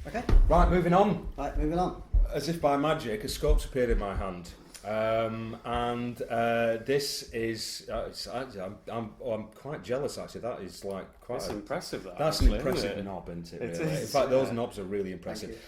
Okay. Right, moving on. Right, moving on. As if by magic, a scope's appeared in my hand. This is. I'm quite jealous actually. That is like quite. It's impressive. That's actually, an impressive knob, isn't it? It Really? is, In fact, those knobs are really impressive.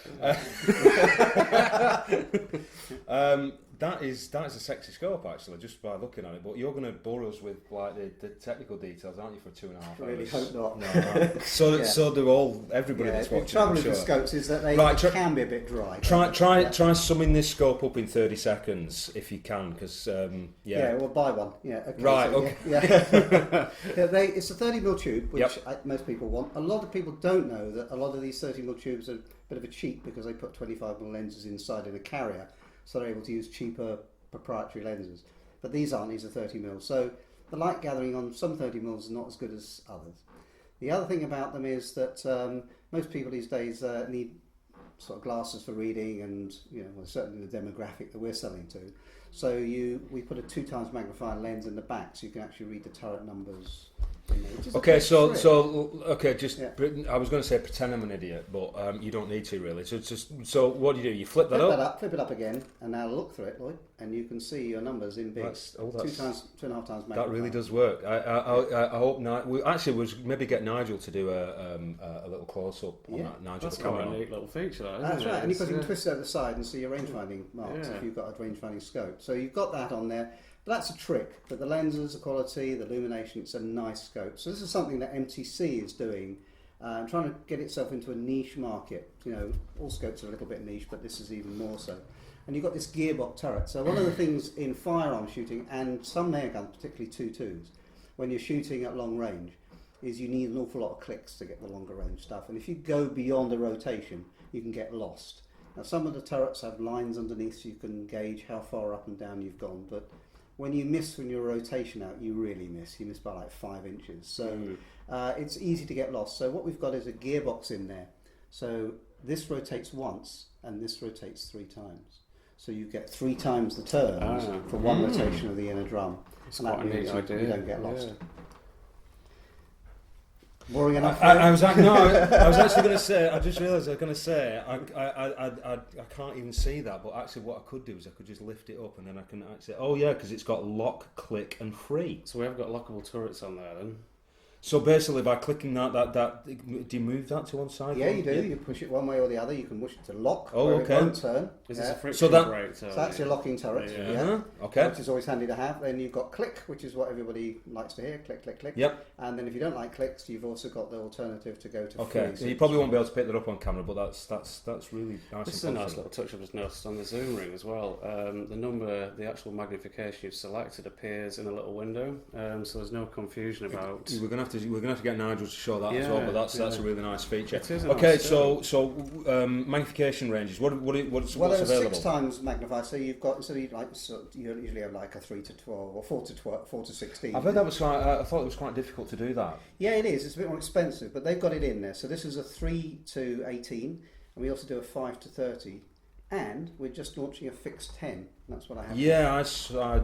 That is a sexy scope actually, just by looking at it. But you're going to bore us with like the technical details, aren't you, for 2.5 hours? I really hope not. No, so do everybody that's watching. The trouble with with scopes is that they can be a bit dry. Try summing this scope up in 30 seconds if you can, because we'll buy one. Yeah. Okay, right. So, okay. Yeah. It's a 30mm tube, which most people want. A lot of people don't know that a lot of these 30mm tubes are a bit of a cheat because they put 25mm lenses inside in a carrier, so they're able to use cheaper proprietary lenses. But these aren't. These are 30mm. So the light gathering on some 30mm is not as good as others. The other thing about them is that most people these days need sort of glasses for reading, and certainly the demographic that we're selling to. So we put a 2 times magnifying lens in the back, so you can actually read the turret numbers. Okay, I was going to say pretend I'm an idiot, but you don't need to really. So what do? You flip that up? Flip it up again, and now look through it, Lloyd, and you can see your numbers in big. 2.5 times magnifying. That really does work. I hope we was maybe get Nigel to do a little close up on that. Nigel, that's quite a neat little feature. That's right, and you can twist it over the side and see your range-finding marks if you've got a range-finding scope. So you've got that on there. But that's a trick, but the lenses, the quality, the illumination, it's a nice scope. So this is something that MTC is doing, trying to get itself into a niche market. All scopes are a little bit niche, but this is even more so. And you've got this gearbox turret. So one of the things in firearm shooting, and some airguns, particularly 2.2s, when you're shooting at long range, is you need an awful lot of clicks to get the longer range stuff. And if you go beyond a rotation, you can get lost. Now some of the turrets have lines underneath so you can gauge how far up and down you've gone, but when you miss when your rotation out, you really miss. You miss by like 5 inches. So it's easy to get lost. So what we've got is a gearbox in there. So this rotates once and this rotates 3 times. So you get 3 times the turns for one rotation of the inner drum. It's and quite a neat idea. You don't get lost. Boring enough. I was actually going to say. I just realised I was going to say. I can't even see that. But actually, what I could do is I could just lift it up, and then I can actually. Oh yeah, because it's got lock, click, and free. So we have got lockable turrets on there then. So basically, by clicking that, do you move that to one side? Yeah, you do. You push it one way or the other. You can push it to lock. Oh, okay. It won't turn. Is this a friction brake? So that's your locking turret. Yeah. Okay. Which is always handy to have. Then you've got click, which is what everybody likes to hear. Click, click, click. Yep. And then if you don't like clicks, you've also got the alternative to go to free. So you probably won't be able to pick that up on camera, but that's really nice. This is a nice little touch I've just noticed on the zoom ring as well. The actual magnification you've selected appears in a little window, so there's no confusion about. We're gonna have to get Nigel to show that as well, but that's a really nice feature. It is okay, so magnification ranges. What's available? 6 times magnified. So you've got you usually have like a 3 to 12 or 4 to 12, 4 to 16. I've heard that was quite. I thought it was quite difficult to do that. Yeah, it is. It's a bit more expensive, but they've got it in there. So this is a 3 to 18, and we also do a 5 to 30. And we're just launching a fixed 10. That's what I have. Yeah,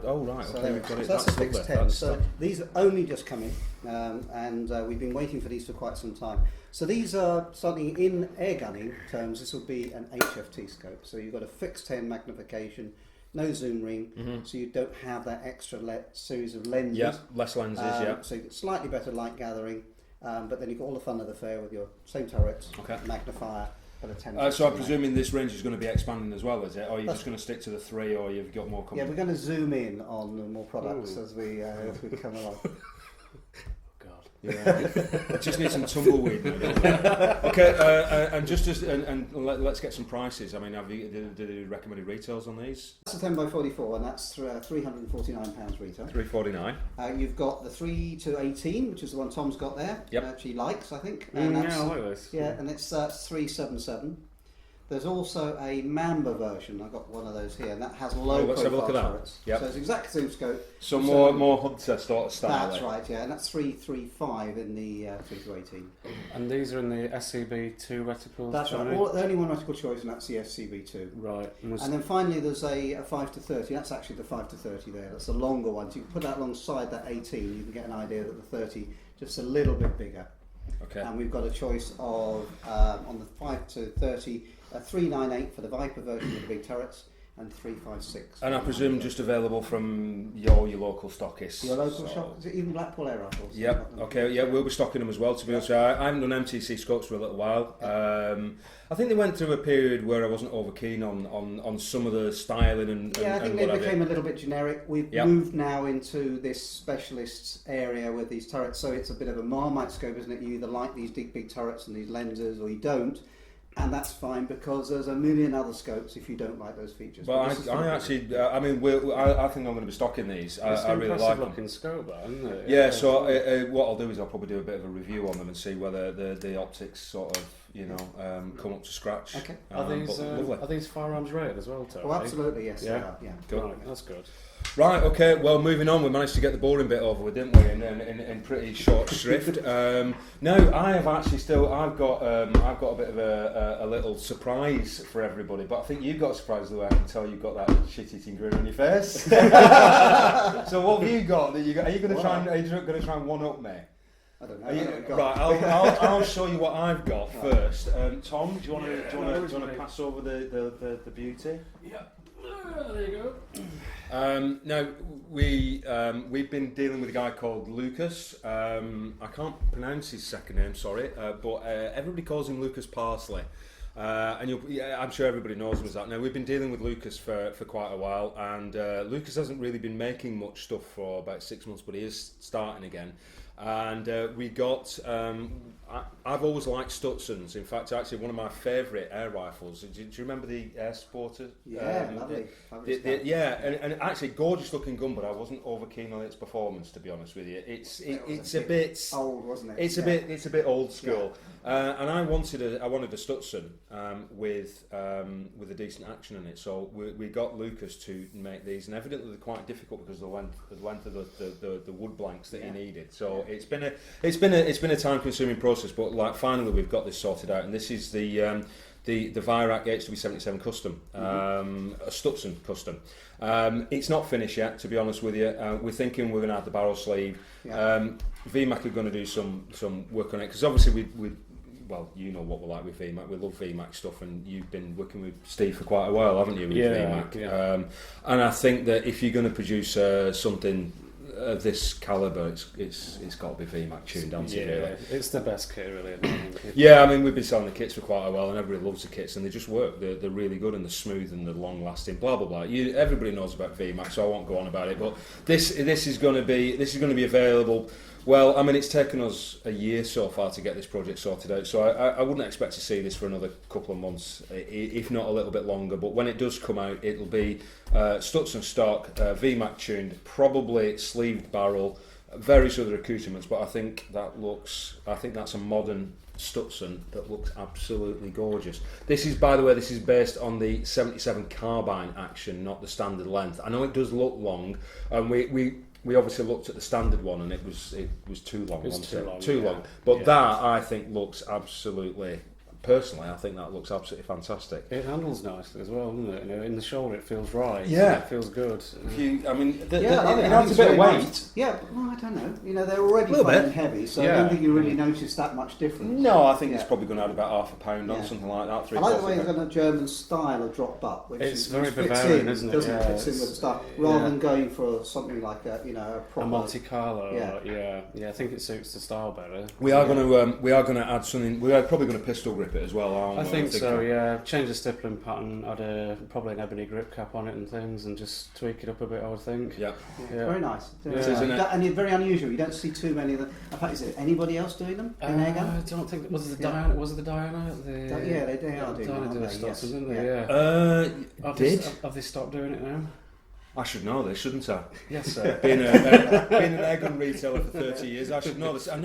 oh right, so okay, we've got it. So that's a fixed 10. So these are only just coming, and we've been waiting for these for quite some time. So these are something in air gunning terms. This will be an HFT scope. So you've got a fixed 10 magnification, no zoom ring, so you don't have that extra series of lenses. Yeah, less lenses. So you get slightly better light gathering, but then you've got all the fun of the fair with your same turrets, magnifier. So I'm presuming this range is going to be expanding as well, is it? Or are you just going to stick to the 3, or you've got more coming? Yeah, we're going to zoom in on more products as we come along. Yeah, I just need some tumbleweed. Okay, and let's get some prices. I mean, do you recommended retails on these? That's a 10x44, and that's £349 retail. £349. You've got the 3 to 18, which is the one Tom's got there. Yep. She likes, I think. I like this. Yeah, and it's 377. There's also a Mamba version. I've got one of those here, and that has low profile turrets. Yep. So it's exactly the same scope. So more hunter style. That's right, yeah, and that's 335 in the 3 to 18. And these are in the SCB2 reticles? That's right. The only one reticle choice, and that's the SCB2. Right. And then finally there's a 5 to 30. That's actually the 5 to 30 there. That's the longer one. So you can put that alongside that 18. You can get an idea that the 30 just a little bit bigger. Okay. And we've got a choice of, on the 5 to 30, 398 for the Viper version with the big turrets, and 356. And I presume just available from your local stockists. Your local shop? Is it even Blackpool Air Rifles? Yep. Okay. Yeah, we'll be stocking them as well. To be honest, I haven't done MTC scopes for a little while. I think they went through a period where I wasn't over keen on some of the styling and I think they became a little bit generic. We've moved now into this specialist area with these turrets, so it's a bit of a Marmite scope, isn't it? You either like these big turrets and these lenses, or you don't. And that's fine, because there's a million other scopes if you don't like those features. But I actually, I think I'm going to be stocking these. I really like them. Looking scope, that, isn't it? Yeah. So what I'll do is I'll probably do a bit of a review on them and see whether the optics sort of come up to scratch. Okay. Are these firearms rated as well, Tony? Oh, absolutely, yes. Yeah. They are, yeah. Good. Right, that's good. Right, okay, well, moving on, we managed to get the boring bit over with, didn't we, in pretty short shrift. Now, I've got a bit of a little surprise for everybody, but I think you got surprised the way I can tell you've got that shit-eating grin on your face. So what have you got? Are you going to try and one-up me? I don't know. Right, I'll show you what I've got first. Tom, do you want to pass over the beauty? Yeah. There you go. Now we've been dealing with a guy called Lucas. I can't pronounce his second name, sorry, but everybody calls him Lucas Parsley. And I'm sure everybody knows him as that. Now, we've been dealing with Lucas for quite a while, and Lucas hasn't really been making much stuff for about 6 months, but he is starting again. And we got, I've always liked Stutzens. In fact, actually one of my favourite air rifles. Do you remember the Air Sporter? Yeah, lovely. And actually gorgeous looking gun, but I wasn't over keen on its performance, to be honest with you. It's a bit old, wasn't it? It's a bit old school. And I wanted a Stutzen with a decent action in it. So we got Lucas to make these, and evidently they're quite difficult because of the length of the wood blanks that he needed. So it's been a time-consuming process, but like finally we've got this sorted out, and this is the Virac HW77 custom, a Stutzen custom. It's not finished yet, to be honest with you. We're thinking we're going to have the barrel sleeve. VMAC are going to do some work on it, because obviously well, you know what we're like with VMAC. We love VMAC stuff, and you've been working with Steve for quite a while, haven't you, with VMAC? Yeah. And I think that if you're going to produce something of this calibre, it's got to be VMAC tuned, hasn't it, really? It's the best kit, really. Yeah, I mean, we've been selling the kits for quite a while, and everybody loves the kits, and they just work. They're really good, and they're smooth, and they're long-lasting. Blah blah blah. Everybody knows about VMAC, so I won't go on about it. But this is going to be available. Well, I mean, it's taken us a year so far to get this project sorted out, so I wouldn't expect to see this for another couple of months, if not a little bit longer. But when it does come out, it'll be Stutzen stock, VMAC tuned, probably sleeved barrel, various other accoutrements. But I think that's a modern Stutzen that looks absolutely gorgeous. This is, by the way, based on the 77 carbine action, not the standard length. I know it does look long, and we obviously looked at the standard one, and it was too long. Too long. But that, I think, looks absolutely. Personally, I think that looks absolutely fantastic. It handles nicely as well, doesn't it? You know, in the shoulder, it feels right. Yeah, it feels good. It adds a bit of weight. Nice. Yeah, well, I don't know. You know, they're already fun and heavy, so I don't think you really notice that much difference. No, I think it's probably going to add about half a pound on something like that. I like the way it's got a German style of drop butt, which it's very Bavarian, isn't it? Doesn't fits in with the stuff, rather than going for something like a proper Monte Carlo. Yeah, I think it suits the style better. We are going to add something. We are probably going to pistol grip it as well, aren't we? I think so, yeah. Change the stippling pattern, add probably an ebony grip cap on it and things, and just tweak it up a bit, I would think. Yeah. Very nice. And it's very unusual. You don't see too many of them. In fact, is there anybody else doing them in airgun? I don't think. Was it the Diana? Was it the Diana? Yeah, they are doing Diana it. Stutzen, didn't they? Yeah. Have they stopped doing it now? I should know this, shouldn't I? Yes, sir. Being an airgun retailer for 30 years, I should know this. I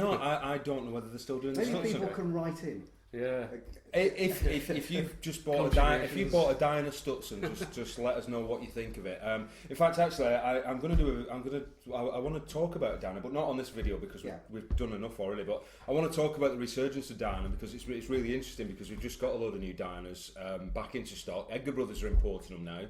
don't know whether they're still doing this. Maybe people can write in. Yeah. If you've just bought a Diana Stutzen, just let us know what you think of it. In fact, actually, I want to talk about Diana, but not on this video because we've done enough already. But I want to talk about the resurgence of Diana because it's really interesting, because we've just got a load of new Dianas back into stock. Edgar Brothers are importing them now,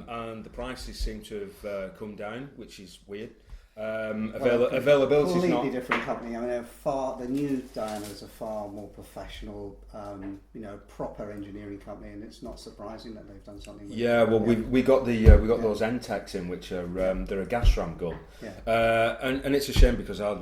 and the prices seem to have come down, which is weird. Availability is not completely different company. I mean, the new Diana's a far more professional, proper engineering company, and it's not surprising that they've done something. We got those NTECs in, which are they're a gas ram gun, and it's a shame because I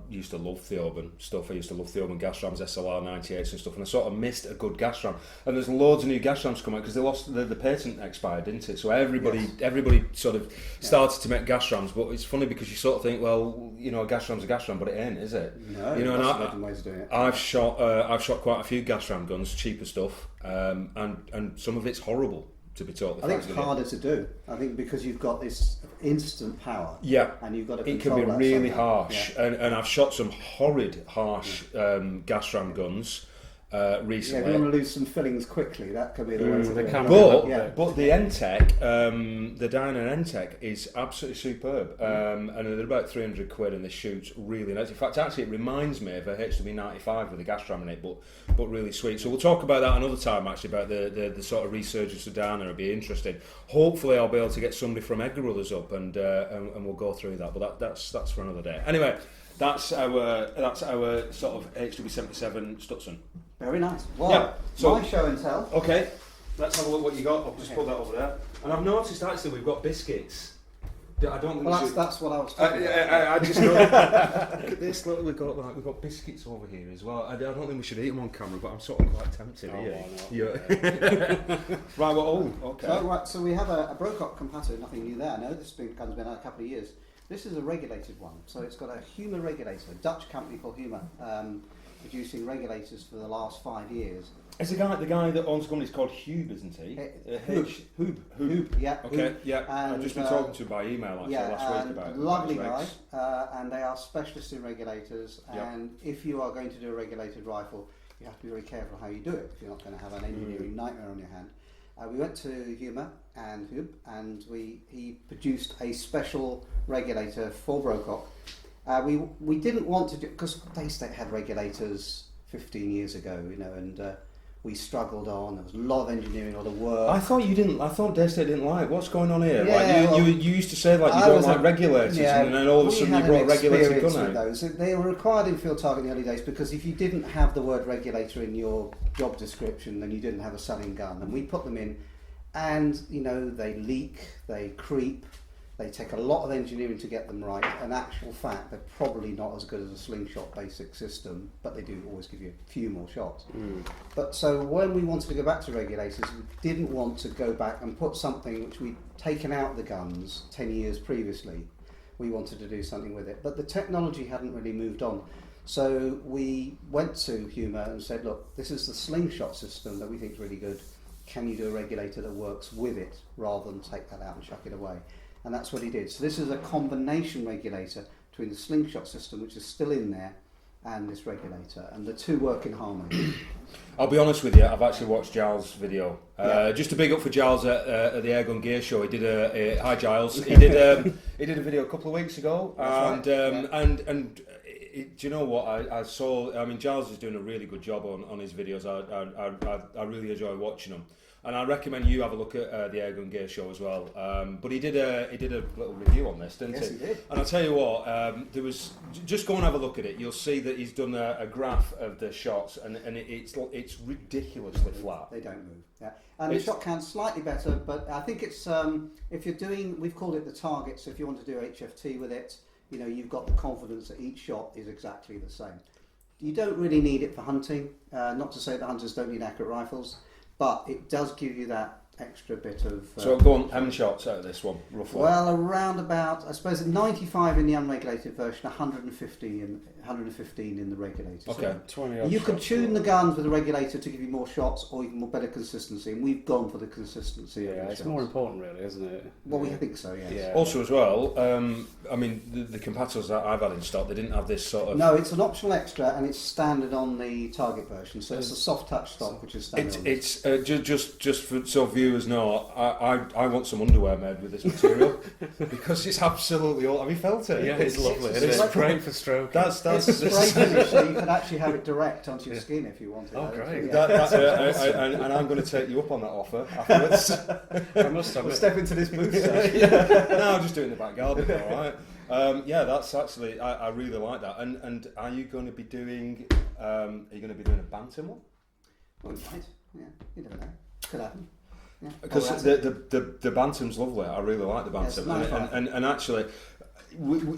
used to love Theoben stuff. I used to love Theoben gas rams, SLR 98s and stuff, and I sort of missed a good gas ram. And there's loads of new gas rams coming out because they lost the patent expired, didn't it? So everybody sort of started to make gas rams, but it's funny because you sort of think, well, a gas ram's a gas ram, but it ain't, is it? No, and ways of doing it. I've shot quite a few gas ram guns, cheaper stuff, and some of it's horrible, to be totally frank. I think it's harder to do. I think because you've got this instant power. Yeah, and you've got to it can be really harsh, and I've shot some horrid harsh gas ram guns. Recently. Yeah, if you want to lose some fillings quickly, that could be the way to do it. But the NTEC, the Dyna NTEC is absolutely superb, and they're about £300 and they shoot really nice. In fact, actually it reminds me of a HW95 with a gas ram in it, but really sweet. So we'll talk about that another time, actually, about the sort of resurgence of Dyna. It'll be interesting. Hopefully I'll be able to get somebody from Edgar Brothers up and we'll go through that, but that's for another day. Anyway, that's our sort of HW77 Stutzen. Very nice. Well, my show and tell. Okay, let's have a look what you got. I'll just put that over there. And I've noticed actually we've got biscuits. I don't think that's what I was talking about. I just know. Look at this. Look, we've got biscuits over here as well. I don't think we should eat them on camera, but I'm sort of quite tempted here. Right, well, okay. So we have a Brocock Compatto, nothing new there. No, this gun's been out a couple of years. This is a regulated one, so it's got a Huma regulator, a Dutch company called Huma. Producing regulators for the last 5 years. It's the guy that owns the company is called Hube, isn't he? Hube, yeah. Okay, yeah. And I've just been talking to him by email actually last week about lovely guy, and they are specialists in regulators. And if you are going to do a regulated rifle, you have to be very careful how you do it if you're not going to have an engineering nightmare on your hand. We went to Huma and Hube, and he produced a special regulator for Brocock. We didn't want to do, because Daystate had regulators 15 years ago, and we struggled on. There was a lot of engineering, a lot of work. I thought Daystate didn't like. What's going on here? You used to say you don't like regulators, and then all of a sudden you brought a regulated gun out. Those. They were required in field target in the early days because if you didn't have the word regulator in your job description, then you didn't have a selling gun. And we put them in, and they leak, they creep. They take a lot of engineering to get them right. In actual fact, they're probably not as good as a slingshot basic system, but they do always give you a few more shots. But so when we wanted to go back to regulators, we didn't want to go back and put something which we'd taken out the guns 10 years previously. We wanted to do something with it, but the technology hadn't really moved on. So we went to Huma and said, look, this is the slingshot system that we think is really good. Can you do a regulator that works with it rather than take that out and chuck it away? And that's what he did. So this is a combination regulator between the slingshot system, which is still in there, and this regulator, and the two work in harmony. I'll be honest with you, I've actually watched Giles' video. Just to big up for Giles at the Airgun Gear Show. He did hi Giles. He did a video a couple of weeks ago, and do you know what I saw? I mean, Giles is doing a really good job on his videos. I really enjoy watching them. And I recommend you have a look at the Airgun Gear Show as well. But he did a little review on this, didn't he? Yes, he did. And I'll tell you what, just go and have a look at it. You'll see that he's done a graph of the shots, and it's ridiculously flat. They don't move. Yeah, and the shot count's slightly better, but I think it's if you're doing, we've called it the target. So if you want to do HFT with it, you've got the confidence that each shot is exactly the same. You don't really need it for hunting. Not to say that hunters don't need accurate rifles. But it does give you that extra bit of... so go on, how many shots out of this one, roughly? Well, around about, I suppose, 95 in the unregulated version, 115 in the regulated. Okay. So you can tune the guns with the regulator to give you more shots or even more better consistency, and we've gone for the consistency. Yeah, it's more important, really, isn't it? Well, we think so, yes. Yeah. Also, as well, I mean, the Compattos that I've had in stock, they didn't have this sort of... No, it's an optional extra, and it's standard on the target version, so it's a soft touch stock, which is standard. It's just for so viewers know, I want some underwear made with this material because it's absolutely all. Have you felt it? Yeah, it's lovely. It's great for stroking. It's a spray finish, so you can actually have it direct onto your skin if you want it. Oh, great! And I'm going to take you up on that offer afterwards. I must have. We'll step into this booth. No, I'll just do it in the back garden. All right. Yeah, that's actually I really like that. And are you going to be doing a bantam one? Well, we might. Yeah, you never know. Could happen. Yeah. Because the bantam's lovely. I really like the bantam, and actually,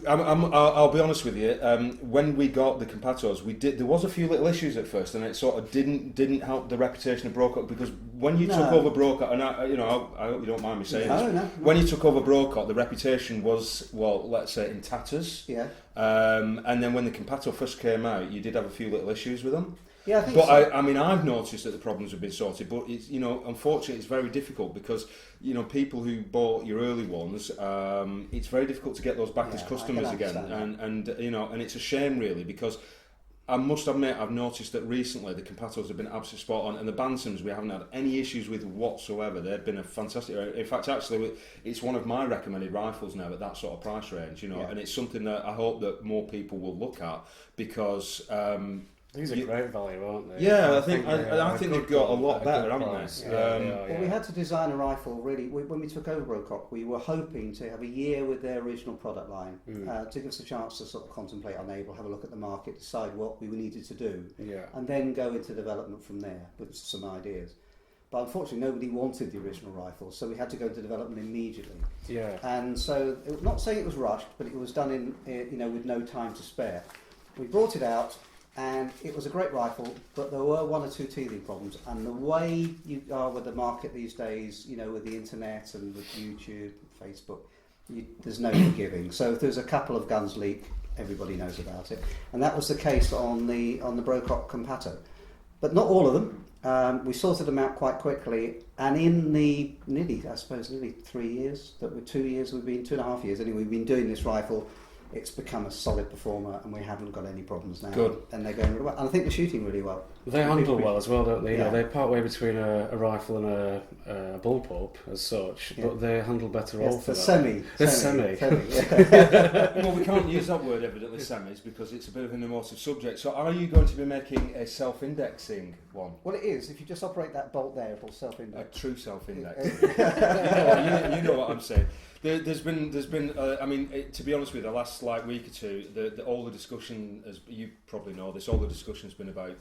I'll be honest with you. When we got the Compattos, there was a few little issues at first, and it sort of didn't help the reputation of Brocock, because when you took over Brocock, and I hope you don't mind me saying this. No. When you took over Brocock, the reputation was, well, let's say, in tatters. Yeah. And then when the Compatto first came out, you did have a few little issues with them. Yeah, I think but so. I mean, I've noticed that the problems have been sorted, but it's, unfortunately, it's very difficult because, people who bought your early ones, it's very difficult to get those back as customers again, and it's a shame really, because I must admit I've noticed that recently the Compattos have been absolutely spot on, and the Bantams we haven't had any issues with whatsoever. They've been a fantastic. In fact, actually, it's one of my recommended rifles now at that sort of price range, and it's something that I hope that more people will look at, because. These are great value, aren't they? Yeah, I think they've got a lot better, haven't they? Well, we had to design a rifle, really. When we took over Brocock, we were hoping to have a year with their original product line to give us a chance to sort of contemplate our label, have a look at the market, decide what we needed to do, and then go into development from there with some ideas. But unfortunately, nobody wanted the original rifle, so we had to go into development immediately. Yeah. And so, not saying it was rushed, but it was done with no time to spare. We brought it out. And it was a great rifle, but there were one or two teething problems. And the way you are with the market these days, with the internet and with YouTube, Facebook, there's no forgiving. So if there's a couple of guns leak, everybody knows about it. And that was the case on the Brocock Compatto. But not all of them. We sorted them out quite quickly. And in the nearly 3 years, 2 years, 2.5 years anyway, we've been doing this rifle. It's become a solid performer, and we haven't got any problems now. Good. And they're going really well. And I think they're shooting really well. They handle well as well, don't they? Yeah. They're part way between a rifle and a bullpup as such, but they handle better all for that. Semi. Yeah. Well, we can't use that word, evidently, semis, because it's a bit of an emotive subject. So are you going to be making a self-indexing one? Well, it is. If you just operate that bolt there, it'll self-index. A true self-indexing. you know what I'm saying. There's been. To be honest with you, the last week or two, all the discussion, as you probably know, all the discussion's been about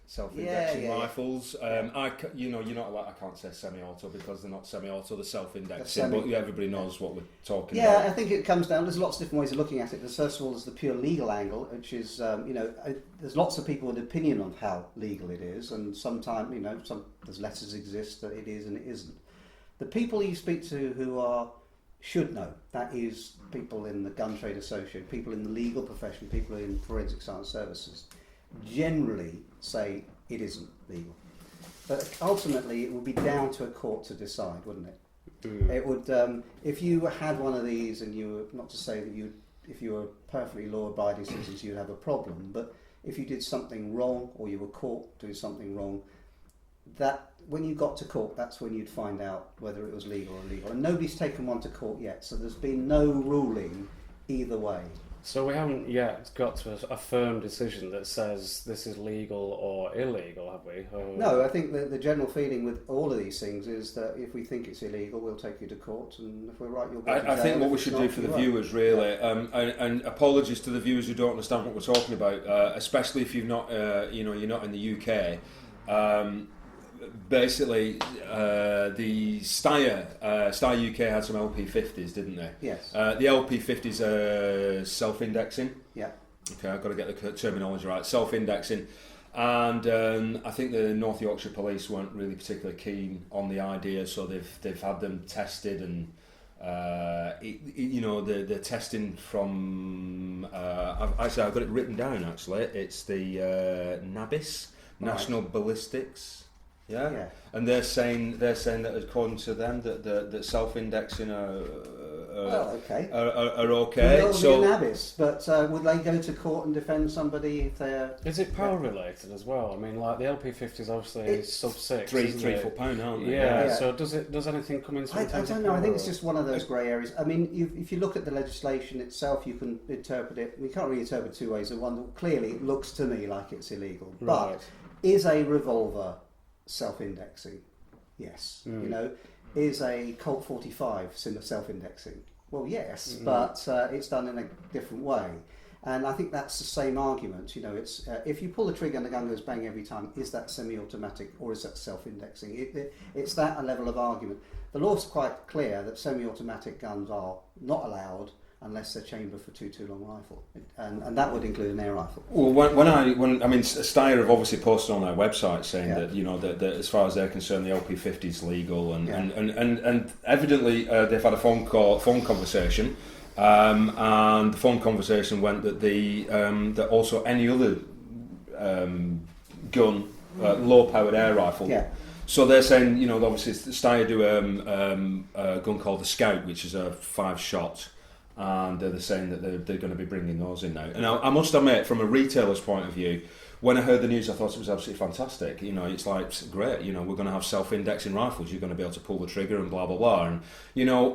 self-indexing rifles. I can't say semi-auto because they're not semi-auto, they're self-indexing. But everybody knows what we're talking about. Yeah, I think it comes down. There's lots of different ways of looking at it. First of all, there's the pure legal angle, which is there's lots of people with opinion on how legal it is, and sometimes there's letters exist that it is and it isn't. The people you speak to who should know. That is people in the Gun Trade Association, people in the legal profession, people in forensic science services, generally say it isn't legal. But ultimately, it would be down to a court to decide, wouldn't it? It would, if you had one of these, and you were, not to say that if you were perfectly law-abiding citizens, you'd have a problem, but if you did something wrong, or you were caught doing something wrong, that when you got to court, that's when you'd find out whether it was legal or illegal. And nobody's taken one to court yet, so there's been no ruling either way. So we haven't yet got to a firm decision that says this is legal or illegal, have we? No, I think the general feeling with all of these things is that if we think it's illegal, we'll take you to court, and if we're right, you'll go to jail. I think what we should do for the viewers, really, and apologies to the viewers who don't understand what we're talking about, especially if you've not, you're not in the UK. Basically, the Steyr UK had some LP50s, didn't they? Yes. The LP50s are self-indexing. Yeah. Okay, I've got to get the terminology right. Self-indexing. And I think the North Yorkshire Police weren't really particularly keen on the idea, so they've had them tested, and the testing from I've got it written down actually. It's the NABIS, National Ballistics. Yeah, and they're saying that according to them that self-indexing are okay. So be an abyss, but would they go to court and defend somebody if they're? Is it power related as well? I mean, like the LP50 is obviously sub 6, 3 foot pound, aren't they? Yeah. So does anything come into? I don't know. I think it's just one of those grey areas. I mean, if you look at the legislation itself, you can interpret it. We can't really interpret two ways. The one clearly it looks to me like it's illegal, but is a revolver self-indexing? Yes. Is a Colt 45 self-indexing? Well, yes, but it's done in a different way. And I think that's the same argument. You know, it's if you pull the trigger and the gun goes bang every time, is that semi-automatic or is that self-indexing? It's that a level of argument. The law's quite clear that semi-automatic guns are not allowed unless they're chambered for 2.2 long rifle, and that would include an air rifle. Well, when I mean, Steyr have obviously posted on their website saying that, you know, that as far as they're concerned, the LP50 is legal, and evidently they've had a phone conversation, and the phone conversation went that that also any other gun, low-powered air rifle. Yeah. So they're saying, you know, obviously Steyr do a gun called the Scout, which is a 5-shot. And they're saying that they're going to be bringing those in now. And I must admit, from a retailer's point of view, when I heard the news, I thought it was absolutely fantastic. You know, it's like, great, you know, we're going to have self-indexing rifles. You're going to be able to pull the trigger and blah, blah, blah. And, you know,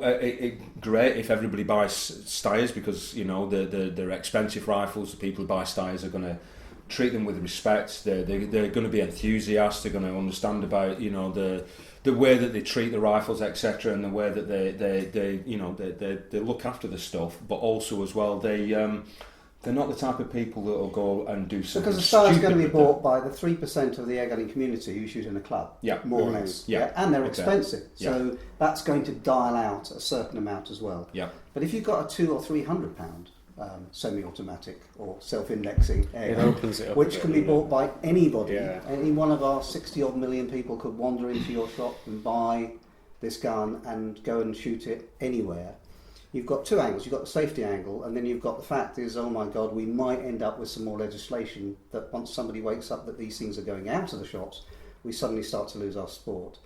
great if everybody buys Steyrs because, you know, they're expensive rifles. The people who buy Steyrs are going to treat them with respect. They're going to be enthusiasts. They're going to understand about, you know, the way that they treat the rifles, etc., and the way that they look after the stuff, but also as well they're not the type of people that will go and do something. Because the Steyr is going to be bought by the 3% of the airgunning community who shoot in a club, more or less, and they're expensive, so that's going to dial out a certain amount as well. But if you've got a £200 or £300 semi-automatic or self-indexing airgun, which can be bought by anybody. Any one of our 60-odd million people could wander into your shop and buy this gun and go and shoot it anywhere. You've got two angles. You've got the safety angle, and then you've got the fact is, oh my God, we might end up with some more legislation that once somebody wakes up that these things are going out of the shops, we suddenly start to lose our sport.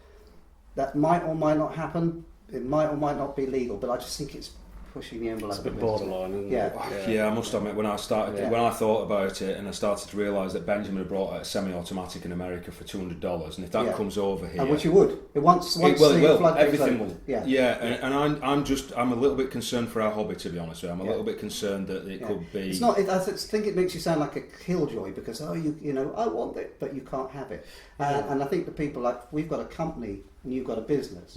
That might or might not happen. It might or might not be legal, but I just think it's pushing the envelope. It's a bit borderline, isn't it? Yeah, I must admit, when I thought about it and I started to realise that Benjamin had brought out a semi-automatic in America for $200, and if that comes over here, and which you would, once it will, everything will. And I'm a little bit concerned for our hobby, to be honest with you. I'm a little bit concerned that it could be. It's not. I think it makes you sound like a killjoy because you know I want it, but you can't have it. And I think the people like we've got a company and you've got a business.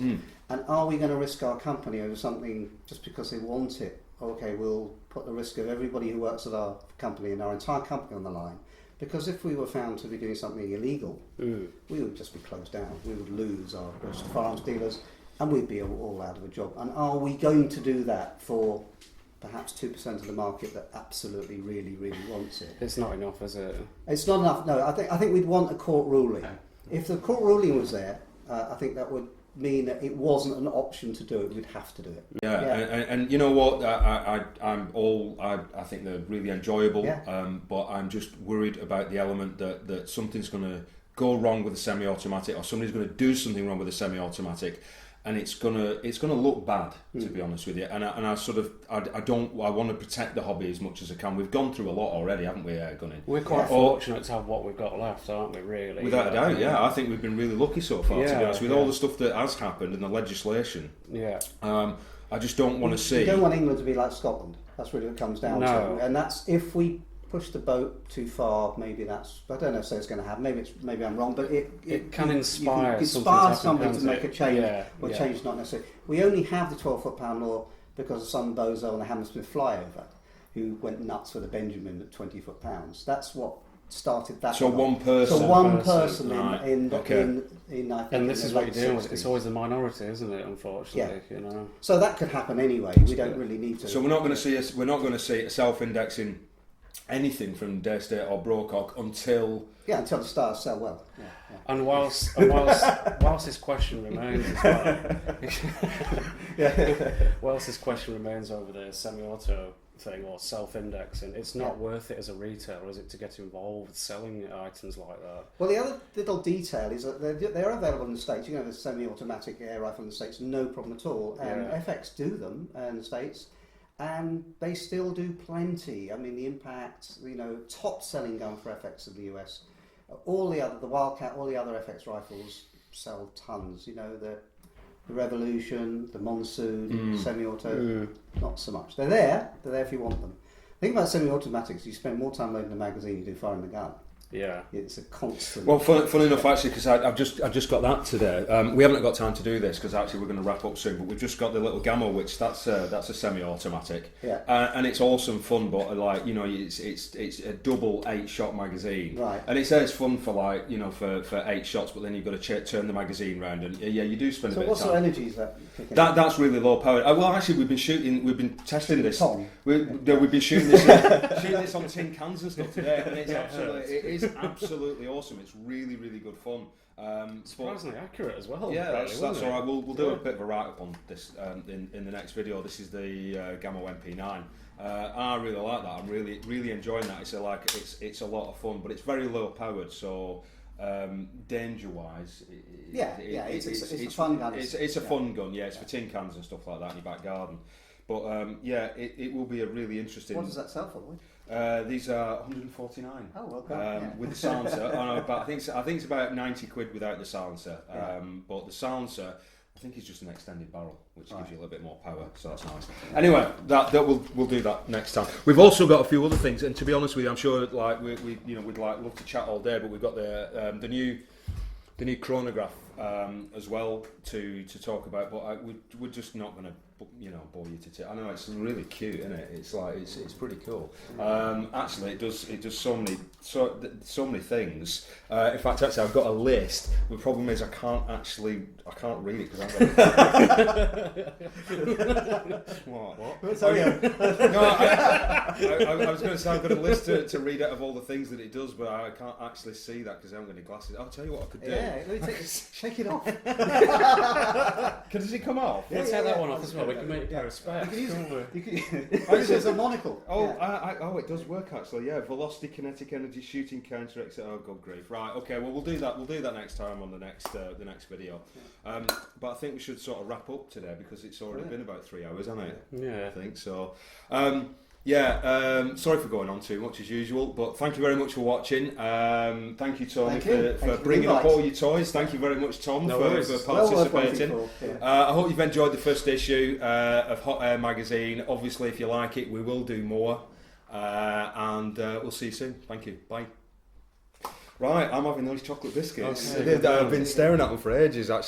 And are we going to risk our company over something just because they want it? Okay, we'll put the risk of everybody who works at our company and our entire company on the line. Because if we were found to be doing something illegal, we would just be closed down. We would lose our registered firearms dealers and we'd be all out of a job. And are we going to do that for perhaps 2% of the market that absolutely, really, really wants it? It's not enough, is it? It's not enough, no. I think we'd want a court ruling. If the court ruling was there, I think that would mean that it wasn't an option to do it. We'd have to do it. And you know what? I think they're really enjoyable. But I'm just worried about the element that something's going to go wrong with the semi-automatic, or somebody's going to do something wrong with the semi-automatic, and it's gonna look bad, to be honest with you. And I want to protect the hobby as much as I can. We've gone through a lot already, haven't we, gunning? We're quite fortunate to have what we've got left, aren't we, really? Without a doubt, I think we've been really lucky so far, to be honest, with all the stuff that has happened and the legislation. I just don't want to see... You don't want England to be like Scotland. That's really what it comes down to. And that's if we push the boat too far, maybe that's... I don't know if it's going to happen. Maybe I'm wrong, but it can inspire something to make a change, or change not necessarily. We only have the 12-foot-pound law because of some bozo on the Hammersmith flyover who went nuts with a Benjamin at 20-foot-pounds. That's what started that. So one person. So one person in I think. And this is what you're dealing with. It's always the minority, isn't it? Unfortunately, you know. So that could happen anyway. We don't really need to. So we're not going to see a self-indexing anything from Dare State or Brocock until the stars sell well. And whilst this question remains as well, whilst this question remains over the semi-auto thing or self-indexing, it's not worth it as a retailer, is it, to get involved with selling items like that? Well, the other little detail is that they're available in the States. You can have a semi-automatic air rifle in the States, no problem at all. And FX do them in the States. And they still do plenty. I mean, the Impact, top selling gun for FX in the US. All the Wildcat, all the other FX rifles sell tons. The Revolution, the Monsoon, semi-auto, not so much. They're there if you want them. The thing about semi-automatics, you spend more time loading the magazine than you do firing the gun. Yeah, it's a constant. Well, fun enough actually, because I've just got that today. We haven't got time to do this because actually we're going to wrap up soon. But we've just got the little Gamma, which that's a semi-automatic, and it's awesome fun. But like it's a double 8-shot magazine, right? And it says fun for like for 8 shots, but then you've got to turn the magazine round, and you do spend a bit of time. So what sort of energy is that? That's really low powered. Well, actually, we've been testing this. We've been shooting this on tin cans and stuff today, and it is absolutely awesome. It's really good fun. Surprisingly accurate as well. Yeah, that's all right. We'll do a bit of a write up on this in the next video. This is the Gamma MP9. I really like that. I'm really enjoying that. It's a lot of fun, but it's very low powered, so. Danger wise, it's a fun gun. It's a fun gun. Yeah, it's for tin cans and stuff like that in your back garden. But it will be a really interesting. What does that sell for, Lloyd? These are 149. Oh, well, with the silencer. But I think it's about 90 quid without the silencer. But the silencer, I think it's just an extended barrel, which gives you a little bit more power, so that's nice. Anyway, that we'll do that next time. We've also got a few other things, and to be honest with you, I'm sure like we'd love to chat all day, but we've got the new chronograph as well to talk about. But we're just not going to bore you to tears. I know it's really cute, isn't it? It's like it's pretty cool. Actually, it does so many things. In fact, actually, I've got a list. The problem is I can't read it because I've got. What? Sorry. No, I was going to say I've got a list to read out of all the things that it does, but I can't actually see that because I haven't got any glasses. I'll tell you what I could do. Yeah, let me take it off. Does it come off? Let's take that one off as well. We can make a pair of specs. It's a monocle. Oh, it does work actually. Yeah, velocity, kinetic energy, shooting, counter, exit. Oh, good grief! Right, okay. Well, we'll do that. We'll do that next time on the next video. But I think we should sort of wrap up today because it's already been about 3 hours, hasn't it? Yeah, I think so. Sorry for going on too much as usual, but thank you very much for watching. Thank you, Tony, for bringing up all your toys. Thank you very much, Tom, for participating. I hope you've enjoyed the first issue of Hot Air magazine. Obviously, if you like it, we will do more, and we'll see you soon. Thank you. Bye. Right, I'm having those chocolate biscuits. Okay, I've been staring at them for ages, actually.